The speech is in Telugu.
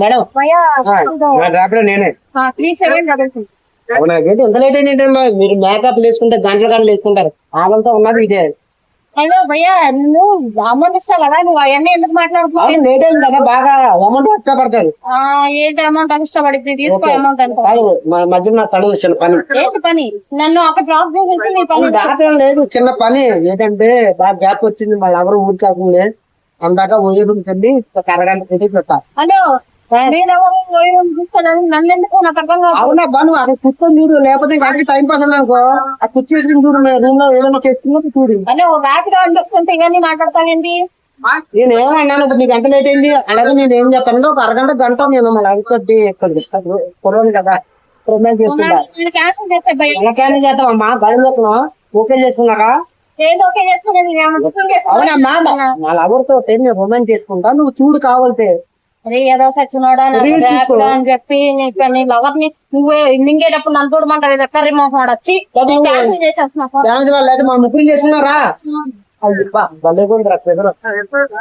మేడం ర్యాపిడో నేనే. అవునా ఏంటి ఎంత లేట్ అయింది ఏంటమ్మా? మీరు మేకప్ వేసుకుంటే గంటలు గంటలు వేసుకుంటారు. ఆగంతో ఉన్నది ఇదే. హలో భయ్యా, నువ్వు అమౌంట్ ఇస్తా కదా, నువ్వు అవన్నీ ఎందుకు మాట్లాడుతున్నావు? లేట్ అయింది కదా, బాగా అమౌంట్ ఇష్టపడతారు. ఏంటి అమౌంట్ ఇష్టపడింది? తీసుకో అమౌంట్ అంటే. మధ్య నా పని చిన్న పని. ఏంటి పని? నన్ను అక్కడ డ్రాప్ చేసేసి నీ పని దాటం లేదు, చిన్న పని. ఏంటంటే బాగా గ్యాప్ వచ్చింది, మళ్ళీ ఎవరు ఊరి కాకుండా అందాక ఊరికి అరగంట పెట్టి చెప్తా. హలో, చూస్తాను నన్ను ఎందుకు నాకు అర్థం కాదు. అవునా బాను, అక్కడ చూసుకొని చూడు, లేకపోతే వాటికి టైం పాస్ అనుకో ఆ కుర్చీ వేసుకుని చూడు, రూమ్ లో ఏదైనా చేసుకున్నట్టు చూడు. హలో, ర్యాపిడో అని చెప్తుంటే ఇవన్నీ మాట్లాడతావేంటి? నేను ఏమన్నాను, ఇప్పుడు నీకు గంట లేట్ అయింది. అలాగే నేను ఏం చెప్పాను, ఒక అరగంట గంట నేను మళ్ళీ అవికొద్ది కుర్రోని కదా రొమాన్స్ చేసుకుంటా. క్యాన్సిల్ చేస్తే భయ్యా. ఎలా క్యాన్సిల్ చేస్తాం అమ్మా? బయలు చెప్తున్నావు, ఓకే చేసుకున్నారా? ఏది ఓకే చేసుకునేది? అవునమ్మా, నా లవర్తో నేను రొమాన్స్ చేసుకుంటా, నువ్వు చూడు కావాలితే. అరే ఏదో సచ్చినోడా ర్యాపిడో అని చెప్పి నీ లవర్ ని నువ్వు మింగేటప్పుడు నన్ను చూడమంటావు. కర్రీ మోసం వచ్చి క్యాన్సిల్ చేసేస్తున్నా. మా ముగ్గురు చేసుకున్నారా? భలే